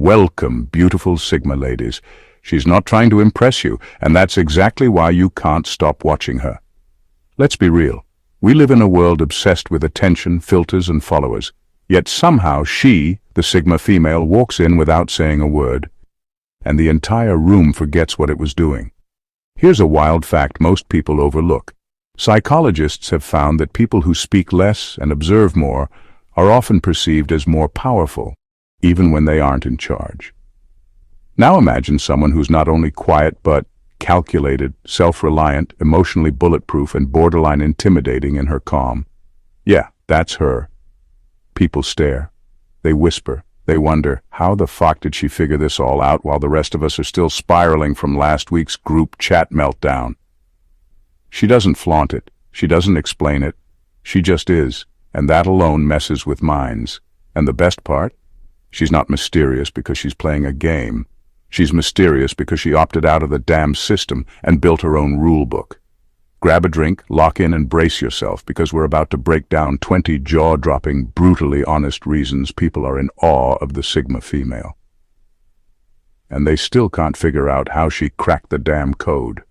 Welcome, beautiful Sigma ladies. She's not trying to impress you, and that's exactly why you can't stop watching her. Let's be real. We live in a world obsessed with attention, filters, and followers. Yet somehow she, the Sigma female, walks in without saying a word, and the entire room forgets what it was doing. Here's a wild fact most people overlook. Psychologists have found that people who speak less and observe more are often perceived as more powerful, even when they aren't in charge. Now imagine someone who's not only quiet but calculated, self-reliant, emotionally bulletproof, and borderline intimidating in her calm. Yeah, that's her. People stare. They whisper. They wonder, how the fuck did she figure this all out while the rest of us are still spiraling from last week's group chat meltdown? She doesn't flaunt it. She doesn't explain it. She just is, and that alone messes with minds. And the best part? She's not mysterious because she's playing a game. She's mysterious because she opted out of the damn system and built her own rule book. Grab a drink, lock in, and brace yourself, because we're about to break down 20 jaw-dropping, brutally honest reasons people are in awe of the Sigma female. And they still can't figure out how she cracked the damn code.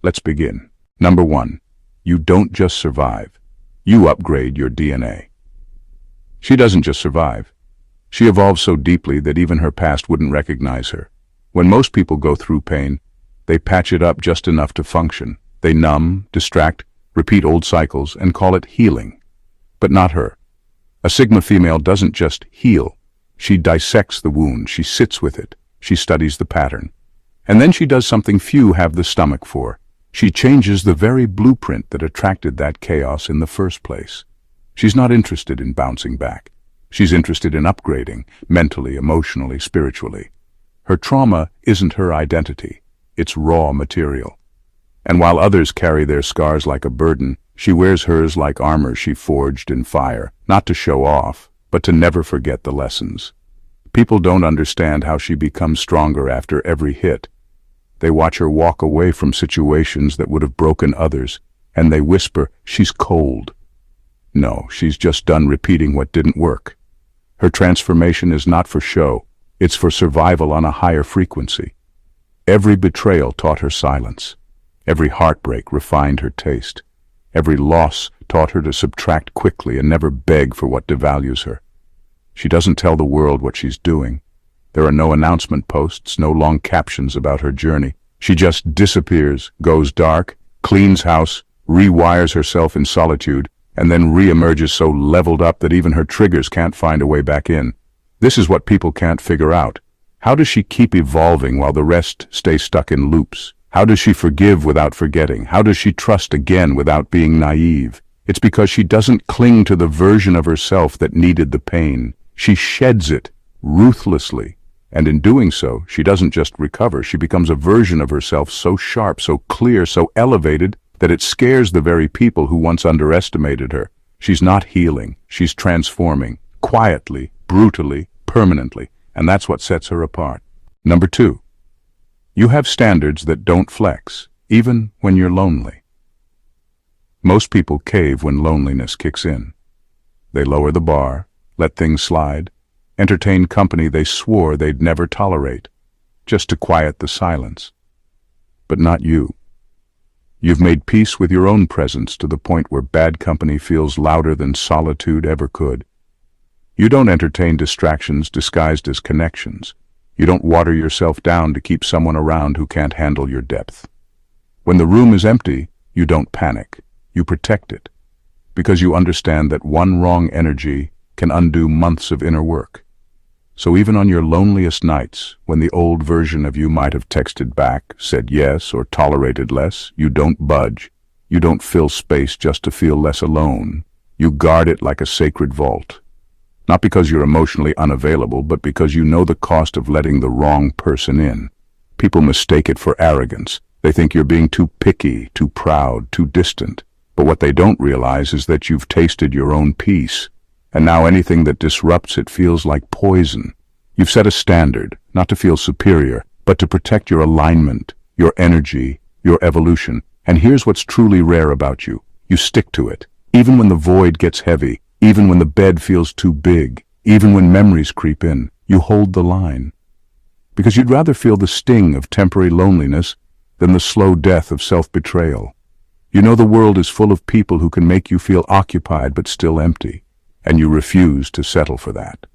Let's begin. Number 1. You don't just survive. You upgrade your DNA. She doesn't just survive. She evolves so deeply that even her past wouldn't recognize her. When most people go through pain, they patch it up just enough to function. They numb, distract, repeat old cycles, and call it healing. But not her. A Sigma female doesn't just heal. She dissects the wound, she sits with it, she studies the pattern. And then she does something few have the stomach for. She changes the very blueprint that attracted that chaos in the first place. She's not interested in bouncing back. She's interested in upgrading, mentally, emotionally, spiritually. Her trauma isn't her identity. It's raw material. And while others carry their scars like a burden, she wears hers like armor she forged in fire, not to show off, but to never forget the lessons. People don't understand how she becomes stronger after every hit. They watch her walk away from situations that would have broken others, and they whisper, "She's cold." No, she's just done repeating what didn't work. Her transformation is not for show, it's for survival on a higher frequency. Every betrayal taught her silence. Every heartbreak refined her taste. Every loss taught her to subtract quickly and never beg for what devalues her. She doesn't tell the world what she's doing. There are no announcement posts, no long captions about her journey. She just disappears, goes dark, cleans house, rewires herself in solitude, and then re-emerges so leveled up that even her triggers can't find a way back in. This is what people can't figure out. How does she keep evolving while the rest stay stuck in loops? How does she forgive without forgetting? How does she trust again without being naive? It's because she doesn't cling to the version of herself that needed the pain. She sheds it, ruthlessly. And in doing so, she doesn't just recover, she becomes a version of herself so sharp, so clear, so elevated, that it scares the very people who once underestimated her. She's not healing, she's transforming, quietly, brutally, permanently, and that's what sets her apart. Number 2. You have standards that don't flex, even when you're lonely. Most people cave when loneliness kicks in. They lower the bar, let things slide, entertain company they swore they'd never tolerate, just to quiet the silence. But not you. You've made peace with your own presence to the point where bad company feels louder than solitude ever could. You don't entertain distractions disguised as connections. You don't water yourself down to keep someone around who can't handle your depth. When the room is empty, you don't panic. You protect it. Because you understand that one wrong energy can undo months of inner work. So even on your loneliest nights, when the old version of you might have texted back, said yes, or tolerated less, you don't budge. You don't fill space just to feel less alone. You guard it like a sacred vault. Not because you're emotionally unavailable, but because you know the cost of letting the wrong person in. People mistake it for arrogance. They think you're being too picky, too proud, too distant. But what they don't realize is that you've tasted your own peace. And now anything that disrupts it feels like poison. You've set a standard, not to feel superior, but to protect your alignment, your energy, your evolution. And here's what's truly rare about you. You stick to it. Even when the void gets heavy, even when the bed feels too big, even when memories creep in, You hold the line. Because you'd rather feel the sting of temporary loneliness than the slow death of self-betrayal. You know the world is full of people who can make you feel occupied but still empty, and you refuse to settle for that.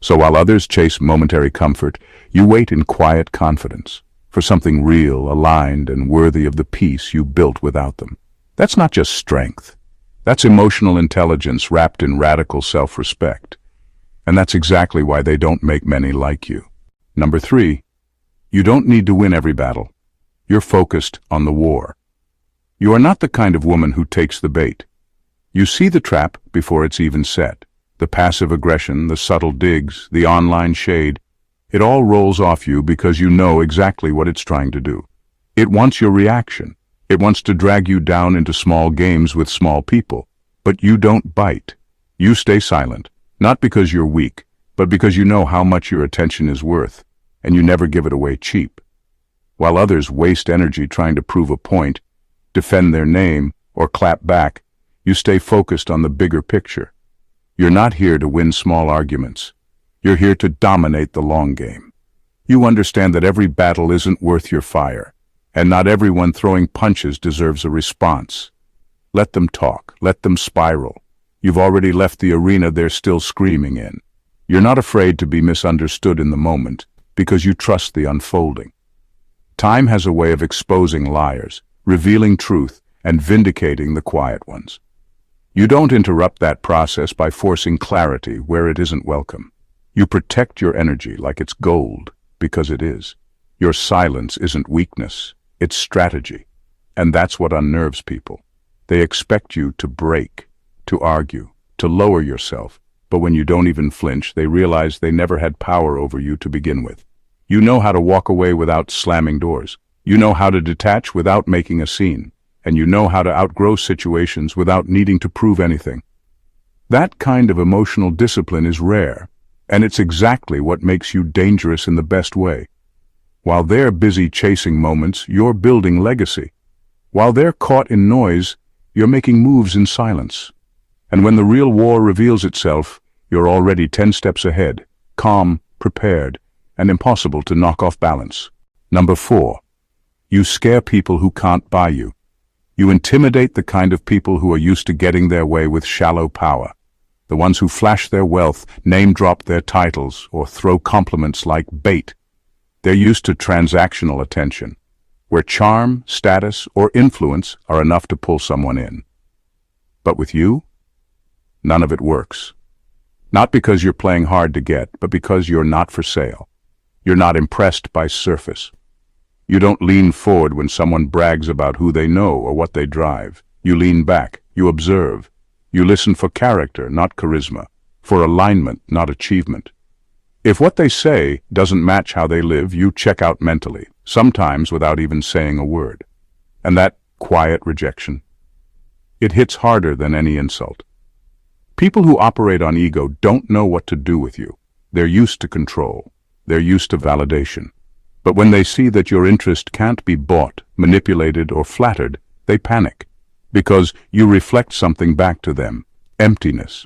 So while others chase momentary comfort, you wait in quiet confidence for something real, aligned, and worthy of the peace you built without them. That's not just strength. That's emotional intelligence wrapped in radical self-respect. And that's exactly why they don't make many like you. Number 3, you don't need to win every battle. You're focused on the war. You are not the kind of woman who takes the bait. You see the trap before it's even set. The passive aggression, the subtle digs, the online shade, it all rolls off you because you know exactly what it's trying to do. It wants your reaction. It wants to drag you down into small games with small people. But you don't bite. You stay silent, not because you're weak, but because you know how much your attention is worth, and you never give it away cheap. While others waste energy trying to prove a point, defend their name, or clap back, you stay focused on the bigger picture. You're not here to win small arguments. You're here to dominate the long game. You understand that every battle isn't worth your fire, and not everyone throwing punches deserves a response. Let them talk, let them spiral. You've already left the arena they're still screaming in. You're not afraid to be misunderstood in the moment, because you trust the unfolding. Time has a way of exposing liars, revealing truth, and vindicating the quiet ones. You don't interrupt that process by forcing clarity where it isn't welcome. You protect your energy like it's gold, because it is. Your silence isn't weakness, it's strategy. And that's what unnerves people. They expect you to break, to argue, to lower yourself, but when you don't even flinch, they realize they never had power over you to begin with. You know how to walk away without slamming doors. You know how to detach without making a scene. And you know how to outgrow situations without needing to prove anything. That kind of emotional discipline is rare, and it's exactly what makes you dangerous in the best way. While they're busy chasing moments, you're building legacy. While they're caught in noise, you're making moves in silence. And when the real war reveals itself, you're already 10 steps ahead, calm, prepared, and impossible to knock off balance. Number 4, you scare people who can't buy you. You intimidate the kind of people who are used to getting their way with shallow power. The ones who flash their wealth, name-drop their titles, or throw compliments like bait. They're used to transactional attention, where charm, status, or influence are enough to pull someone in. But with you, none of it works. Not because you're playing hard to get, but because you're not for sale. You're not impressed by surface. You don't lean forward when someone brags about who they know or what they drive. You lean back, you observe. You listen for character, not charisma, for alignment, not achievement. If what they say doesn't match how they live, you check out mentally, sometimes without even saying a word. And that quiet rejection, it hits harder than any insult. People who operate on ego don't know what to do with you. They're used to control. They're used to validation. But when they see that your interest can't be bought, manipulated, or flattered, they panic. Because you reflect something back to them, emptiness.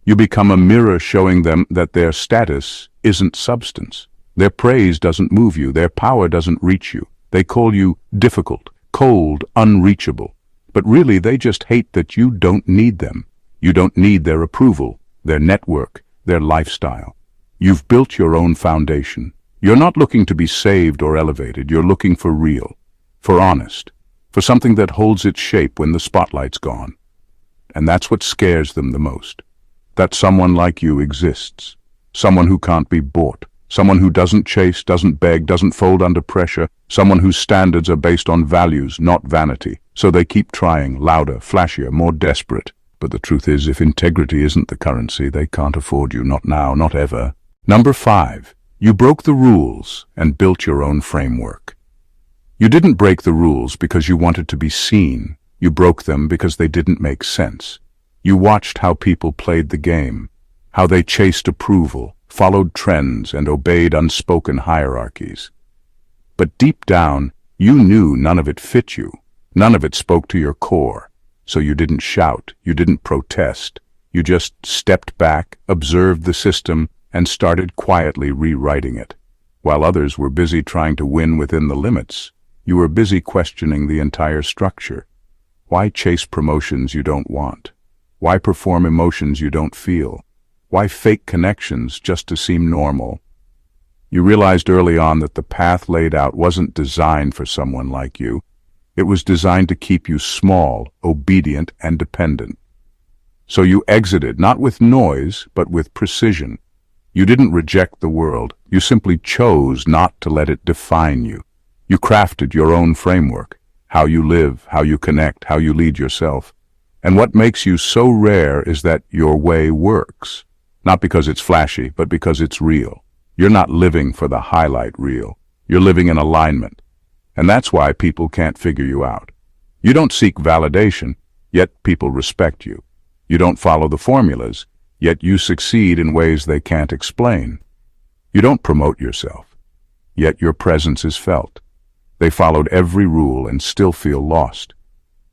You become a mirror showing them that their status isn't substance. Their praise doesn't move you, their power doesn't reach you. They call you difficult, cold, unreachable. But really they just hate that you don't need them. You don't need their approval, their network, their lifestyle. You've built your own foundation. You're not looking to be saved or elevated, you're looking for real, for honest, for something that holds its shape when the spotlight's gone. And that's what scares them the most. That someone like you exists. Someone who can't be bought. Someone who doesn't chase, doesn't beg, doesn't fold under pressure. Someone whose standards are based on values, not vanity. So they keep trying, louder, flashier, more desperate. But the truth is, if integrity isn't the currency, they can't afford you, not now, not ever. Number 5. You broke the rules and built your own framework. You didn't break the rules because you wanted to be seen. You broke them because they didn't make sense. You watched how people played the game, how they chased approval, followed trends, and obeyed unspoken hierarchies. But deep down, you knew none of it fit you. None of it spoke to your core. So you didn't shout, you didn't protest. You just stepped back, observed the system, and started quietly rewriting it. While others were busy trying to win within the limits, you were busy questioning the entire structure. Why chase promotions you don't want? Why perform emotions you don't feel? Why fake connections just to seem normal? You realized early on that the path laid out wasn't designed for someone like you. It was designed to keep you small, obedient, and dependent. So you exited, not with noise, but with precision. You didn't reject the world. You simply chose not to let it define you. You crafted your own framework, how you live, how you connect, how you lead yourself. And what makes you so rare is that your way works. Not because it's flashy, but because it's real. You're not living for the highlight reel. You're living in alignment. And that's why people can't figure you out. You don't seek validation, yet people respect you. You don't follow the formulas, yet you succeed in ways they can't explain. You don't promote yourself, yet your presence is felt. They followed every rule and still feel lost.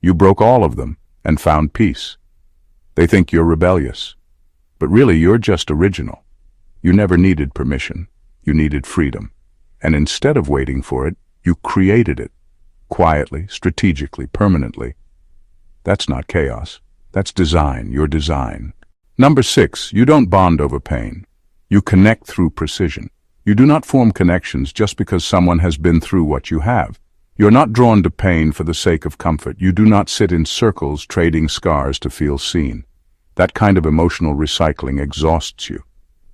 You broke all of them and found peace. They think you're rebellious, but really you're just original. You never needed permission. You needed freedom. And instead of waiting for it, you created it. Quietly, strategically, permanently. That's not chaos. That's design, your design. Number 6, you don't bond over pain. You connect through precision. You do not form connections just because someone has been through what you have. You're not drawn to pain for the sake of comfort. You do not sit in circles trading scars to feel seen. That kind of emotional recycling exhausts you.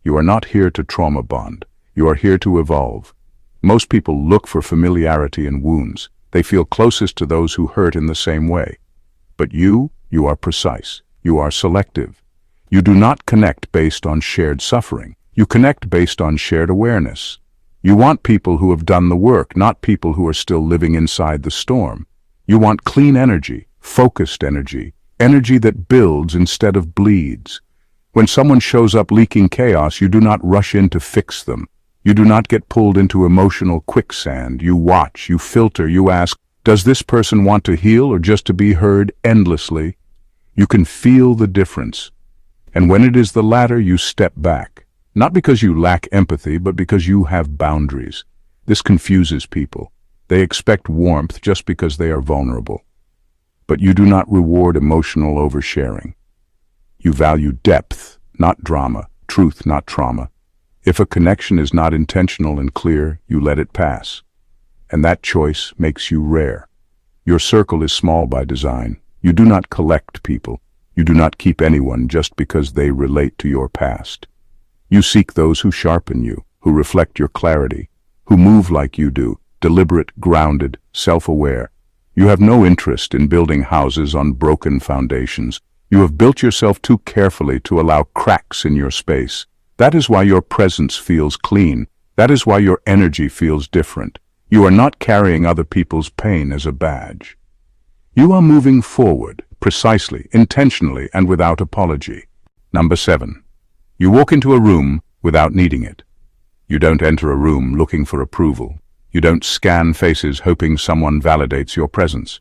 You are not here to trauma bond. You are here to evolve. Most people look for familiarity in wounds. They feel closest to those who hurt in the same way. But you are precise. You are selective. You do not connect based on shared suffering. You connect based on shared awareness. You want people who have done the work, not people who are still living inside the storm. You want clean energy, focused energy, energy that builds instead of bleeds. When someone shows up leaking chaos, you do not rush in to fix them. You do not get pulled into emotional quicksand. You watch, you filter, you ask, does this person want to heal or just to be heard endlessly? You can feel the difference. And when it is the latter, you step back. Not because you lack empathy, but because you have boundaries. This confuses people. They expect warmth just because they are vulnerable. But you do not reward emotional oversharing. You value depth, not drama, truth, not trauma. If a connection is not intentional and clear, you let it pass. And that choice makes you rare. Your circle is small by design. You do not collect people. You do not keep anyone just because they relate to your past. You seek those who sharpen you, who reflect your clarity, who move like you do, deliberate, grounded, self-aware. You have no interest in building houses on broken foundations. You have built yourself too carefully to allow cracks in your space. That is why your presence feels clean. That is why your energy feels different. You are not carrying other people's pain as a badge. You are moving forward, precisely, intentionally, and without apology. Number 7. You walk into a room without needing it. You don't enter a room looking for approval. You don't scan faces hoping someone validates your presence.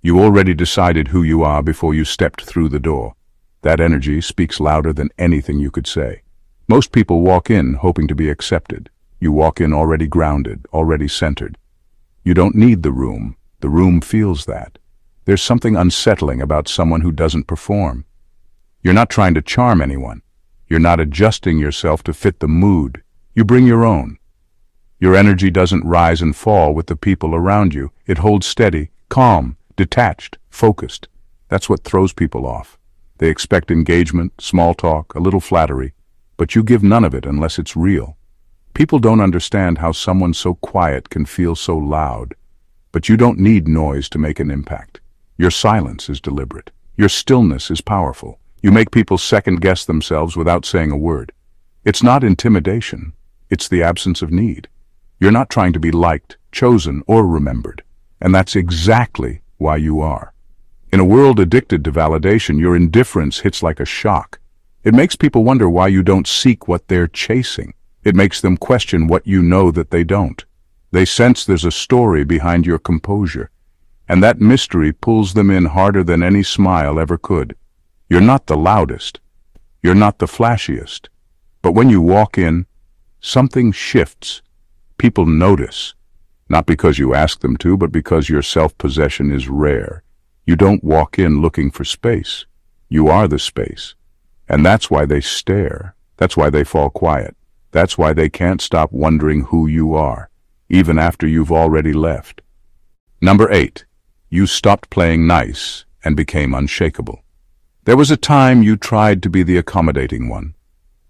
You already decided who you are before you stepped through the door. That energy speaks louder than anything you could say. Most people walk in hoping to be accepted. You walk in already grounded, already centered. You don't need the room. The room feels that. There's something unsettling about someone who doesn't perform. You're not trying to charm anyone. You're not adjusting yourself to fit the mood. You bring your own. Your energy doesn't rise and fall with the people around you. It holds steady, calm, detached, focused. That's what throws people off. They expect engagement, small talk, a little flattery, but you give none of it unless it's real. People don't understand how someone so quiet can feel so loud, but you don't need noise to make an impact. Your silence is deliberate. Your stillness is powerful. You make people second-guess themselves without saying a word. It's not intimidation. It's the absence of need. You're not trying to be liked, chosen, or remembered. And that's exactly why you are. In a world addicted to validation, your indifference hits like a shock. It makes people wonder why you don't seek what they're chasing. It makes them question what you know that they don't. They sense there's a story behind your composure, and that mystery pulls them in harder than any smile ever could. You're not the loudest. You're not the flashiest. But when you walk in, something shifts. People notice, not because you ask them to, but because your self-possession is rare. You don't walk in looking for space. You are the space. And that's why they stare. That's why they fall quiet. That's why they can't stop wondering who you are, even after you've already left. Number 8. You stopped playing nice and became unshakable. There was a time you tried to be the accommodating one,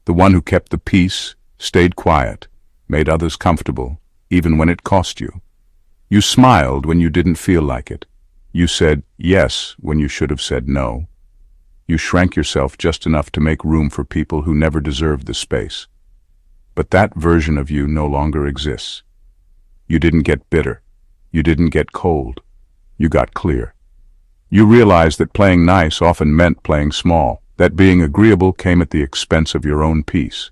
the one who kept the peace, stayed quiet, made others comfortable, even when it cost you. You smiled when you didn't feel like it. You said yes when you should have said no. You shrank yourself just enough to make room for people who never deserved the space. But that version of you no longer exists. You didn't get bitter. You didn't get cold. You got clear. You realized that playing nice often meant playing small, that being agreeable came at the expense of your own peace.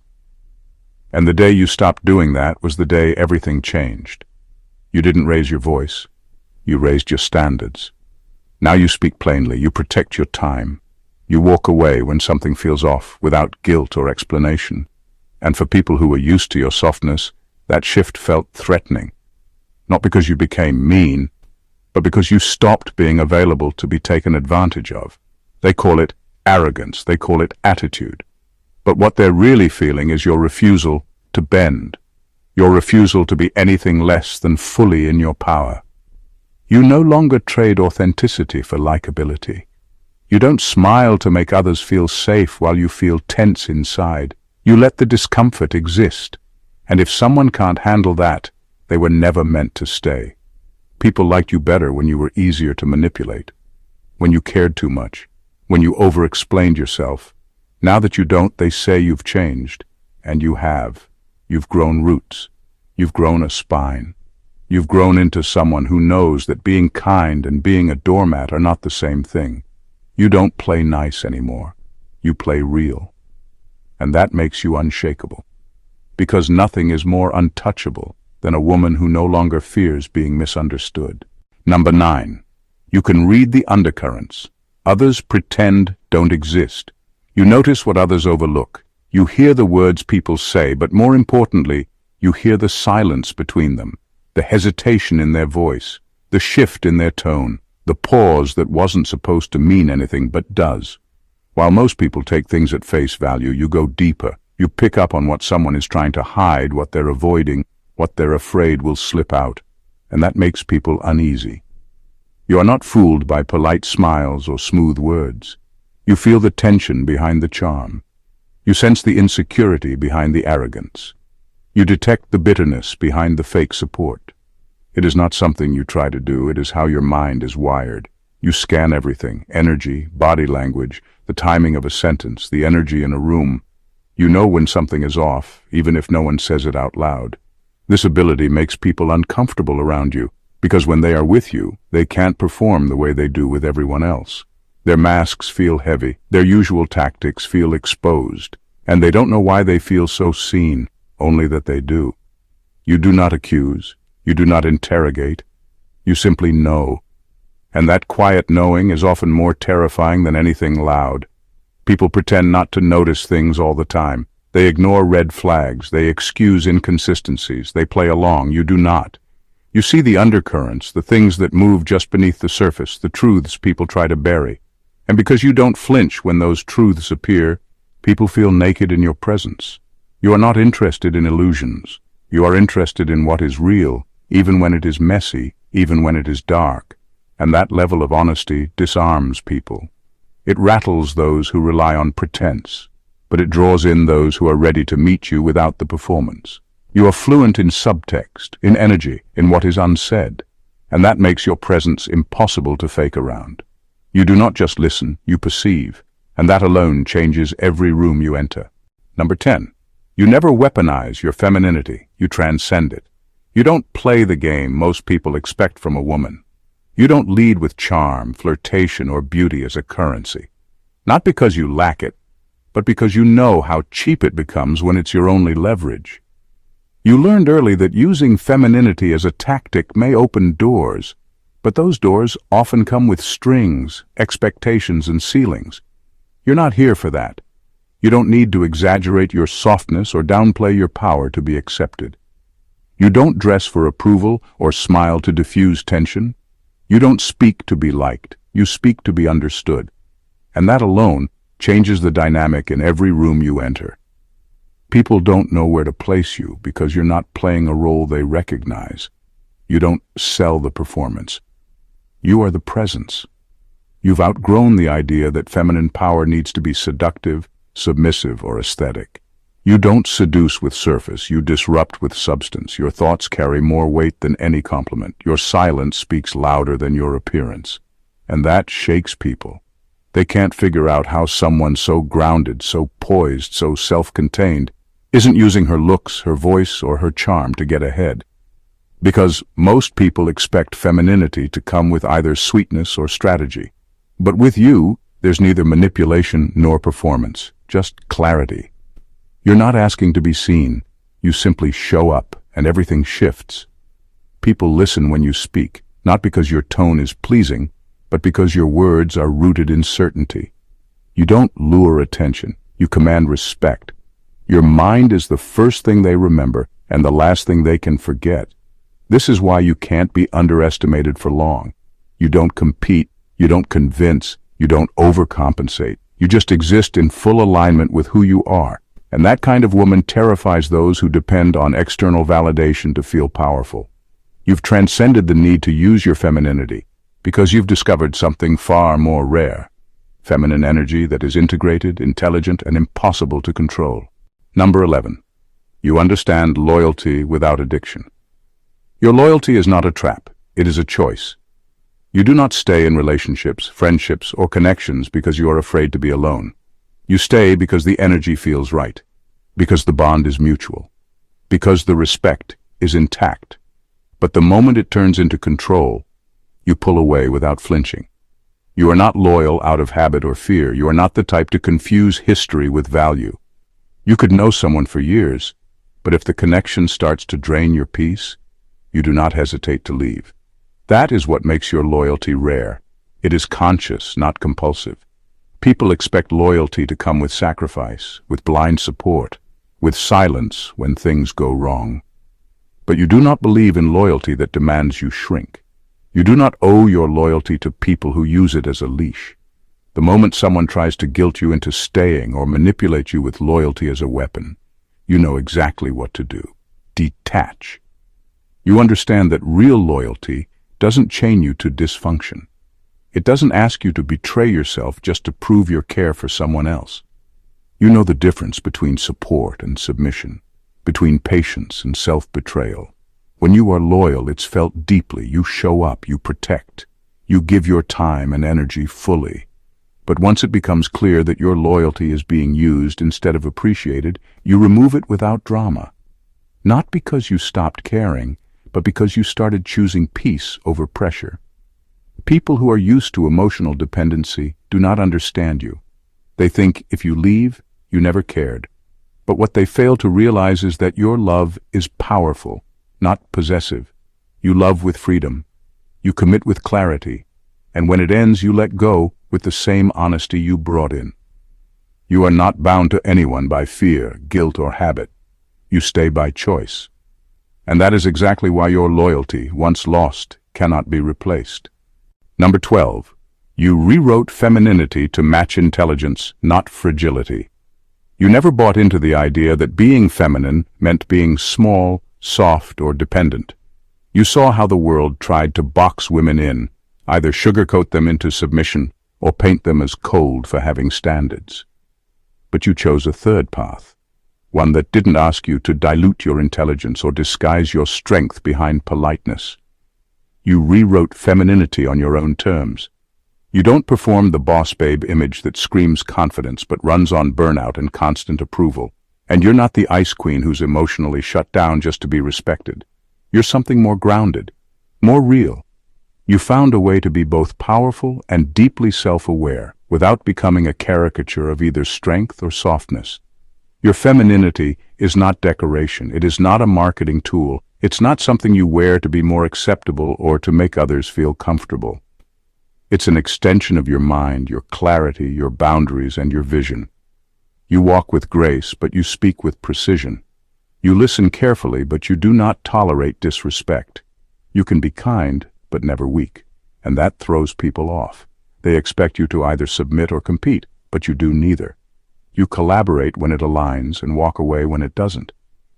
And the day you stopped doing that was the day everything changed. You didn't raise your voice. You raised your standards. Now you speak plainly. You protect your time. You walk away when something feels off without guilt or explanation. And for people who were used to your softness, that shift felt threatening. Not because you became mean, but because you stopped being available to be taken advantage of. They call it arrogance. They call it attitude. But what they're really feeling is your refusal to bend. Your refusal to be anything less than fully in your power. You no longer trade authenticity for likability. You don't smile to make others feel safe while you feel tense inside. You let the discomfort exist. And if someone can't handle that, they were never meant to stay. People liked you better when you were easier to manipulate, when you cared too much, when you over-explained yourself. Now that you don't, they say you've changed. And you have. You've grown roots. You've grown a spine. You've grown into someone who knows that being kind and being a doormat are not the same thing. You don't play nice anymore. You play real. And that makes you unshakable. Because nothing is more untouchable than a woman who no longer fears being misunderstood. Number 9. You can read the undercurrents. Others pretend don't exist. You notice what others overlook. You hear the words people say, but more importantly, you hear the silence between them, the hesitation in their voice, the shift in their tone, the pause that wasn't supposed to mean anything but does. While most people take things at face value, you go deeper. You pick up on what someone is trying to hide, what they're avoiding, what they're afraid will slip out, and that makes people uneasy. You are not fooled by polite smiles or smooth words. You feel the tension behind the charm. You sense the insecurity behind the arrogance. You detect the bitterness behind the fake support. It is not something you try to do, it is how your mind is wired. You scan everything, energy, body language, the timing of a sentence, the energy in a room. You know when something is off, even if no one says it out loud. This ability makes people uncomfortable around you, because when they are with you, they can't perform the way they do with everyone else. Their masks feel heavy, their usual tactics feel exposed, and they don't know why they feel so seen, only that they do. You do not accuse, you do not interrogate, you simply know. And that quiet knowing is often more terrifying than anything loud. People pretend not to notice things all the time. They ignore red flags, they excuse inconsistencies, they play along. You do not. You see the undercurrents, the things that move just beneath the surface, the truths people try to bury. And because you don't flinch when those truths appear, people feel naked in your presence. You are not interested in illusions. You are interested in what is real, even when it is messy, even when it is dark. And that level of honesty disarms people. It rattles those who rely on pretense, but it draws in those who are ready to meet you without the performance. You are fluent in subtext, in energy, in what is unsaid, and that makes your presence impossible to fake around. You do not just listen, you perceive, and that alone changes every room you enter. Number 10. You never weaponize your femininity, you transcend it. You don't play the game most people expect from a woman. You don't lead with charm, flirtation, or beauty as a currency. Not because you lack it, but because you know how cheap it becomes when it's your only leverage. You learned early that using femininity as a tactic may open doors, but those doors often come with strings, expectations, and ceilings. You're not here for that. You don't need to exaggerate your softness or downplay your power to be accepted. You don't dress for approval or smile to diffuse tension. You don't speak to be liked. You speak to be understood. And that alone changes the dynamic in every room you enter. People don't know where to place you because you're not playing a role they recognize. You don't sell the performance. You are the presence. You've outgrown the idea that feminine power needs to be seductive, submissive, or aesthetic. You don't seduce with surface, you disrupt with substance. Your thoughts carry more weight than any compliment. Your silence speaks louder than your appearance. And that shakes people. They can't figure out how someone so grounded, so poised, so self-contained isn't using her looks, her voice, or her charm to get ahead. Because most people expect femininity to come with either sweetness or strategy. But with you, there's neither manipulation nor performance, just clarity. You're not asking to be seen. You simply show up, and everything shifts. People listen when you speak, not because your tone is pleasing, but because your words are rooted in certainty. You don't lure attention, you command respect. Your mind is the first thing they remember and the last thing they can forget. This is why you can't be underestimated for long. You don't compete, you don't convince, you don't overcompensate. You just exist in full alignment with who you are. And that kind of woman terrifies those who depend on external validation to feel powerful. You've transcended the need to use your femininity because you've discovered something far more rare. Feminine energy that is integrated, intelligent, and impossible to control. Number 11. You understand loyalty without addiction. Your loyalty is not a trap, it is a choice. You do not stay in relationships, friendships, or connections because you are afraid to be alone. You stay because the energy feels right, because the bond is mutual, because the respect is intact. But the moment it turns into control, you pull away without flinching. You are not loyal out of habit or fear. You are not the type to confuse history with value. You could know someone for years, but if the connection starts to drain your peace, you do not hesitate to leave. That is what makes your loyalty rare. It is conscious, not compulsive. People expect loyalty to come with sacrifice, with blind support, with silence when things go wrong. But you do not believe in loyalty that demands you shrink. You do not owe your loyalty to people who use it as a leash. The moment someone tries to guilt you into staying or manipulate you with loyalty as a weapon, you know exactly what to do. Detach. You understand that real loyalty doesn't chain you to dysfunction. It doesn't ask you to betray yourself just to prove your care for someone else. You know the difference between support and submission, between patience and self-betrayal. When you are loyal, it's felt deeply. You show up, you protect, you give your time and energy fully. But once it becomes clear that your loyalty is being used instead of appreciated, you remove it without drama. Not because you stopped caring, but because you started choosing peace over pressure. People who are used to emotional dependency do not understand you. They think if you leave, you never cared. But what they fail to realize is that your love is powerful, not possessive. You love with freedom. You commit with clarity. And when it ends, you let go with the same honesty you brought in. You are not bound to anyone by fear, guilt, or habit. You stay by choice. And that is exactly why your loyalty, once lost, cannot be replaced. Number 12. You rewrote femininity to match intelligence, not fragility. You never bought into the idea that being feminine meant being small, soft, or dependent. You saw how the world tried to box women in, either sugarcoat them into submission or paint them as cold for having standards. But you chose a third path, one that didn't ask you to dilute your intelligence or disguise your strength behind politeness. You rewrote femininity on your own terms. You don't perform the boss babe image that screams confidence but runs on burnout and constant approval. And you're not the ice queen who's emotionally shut down just to be respected. You're something more grounded, more real. You found a way to be both powerful and deeply self-aware without becoming a caricature of either strength or softness. Your femininity is not decoration. It is not a marketing tool. It's not something you wear to be more acceptable or to make others feel comfortable. It's an extension of your mind, your clarity, your boundaries, and your vision. You walk with grace, but you speak with precision. You listen carefully, but you do not tolerate disrespect. You can be kind, but never weak, and that throws people off. They expect you to either submit or compete, but you do neither. You collaborate when it aligns and walk away when it doesn't.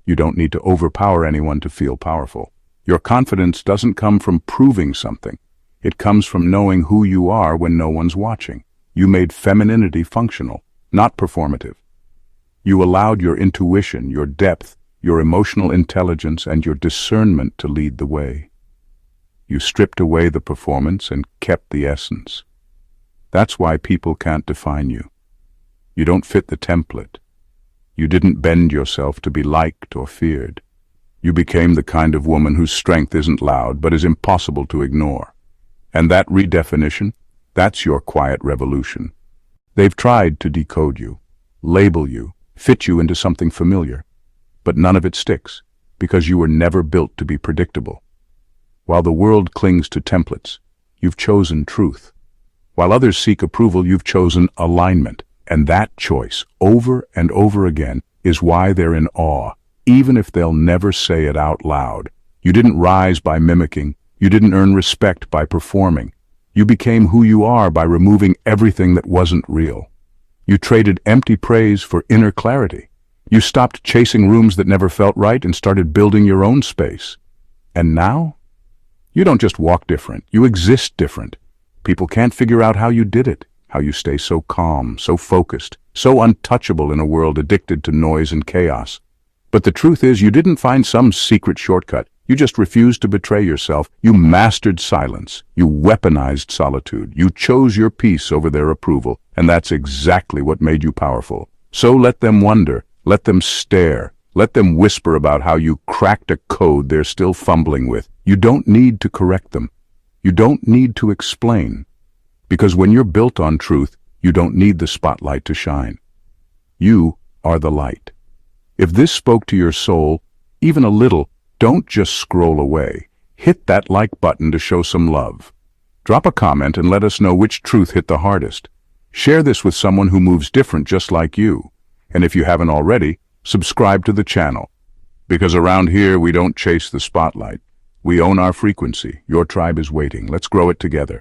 You don't need to overpower anyone to feel powerful. Your confidence doesn't come from proving something. It comes from knowing who you are when no one's watching. You made femininity functional, not performative. You allowed your intuition, your depth, your emotional intelligence, and your discernment to lead the way. You stripped away the performance and kept the essence. That's why people can't define you. You don't fit the template. You didn't bend yourself to be liked or feared. You became the kind of woman whose strength isn't loud but is impossible to ignore. And that redefinition, that's your quiet revolution. They've tried to decode you, label you, fit you into something familiar, but none of it sticks, because you were never built to be predictable. While the world clings to templates, you've chosen truth. While others seek approval, you've chosen alignment. And that choice, over and over again, is why they're in awe, even if they'll never say it out loud. You didn't rise by mimicking. You didn't earn respect by performing. You became who you are by removing everything that wasn't real. You traded empty praise for inner clarity. You stopped chasing rooms that never felt right and started building your own space. And now? You don't just walk different, you exist different. People can't figure out how you did it. How you stay so calm, so focused, so untouchable in a world addicted to noise and chaos. But the truth is, you didn't find some secret shortcut. You just refused to betray yourself. You mastered silence. You weaponized solitude. You chose your peace over their approval, and that's exactly what made you powerful. So let them wonder, let them stare, let them whisper about how you cracked a code they're still fumbling with. You don't need to correct them. You don't need to explain. Because when you're built on truth, you don't need the spotlight to shine. You are the light. If this spoke to your soul, even a little, don't just scroll away. Hit that like button to show some love. Drop a comment and let us know which truth hit the hardest. Share this with someone who moves different just like you. And if you haven't already, subscribe to the channel. Because around here, we don't chase the spotlight. We own our frequency. Your tribe is waiting. Let's grow it together.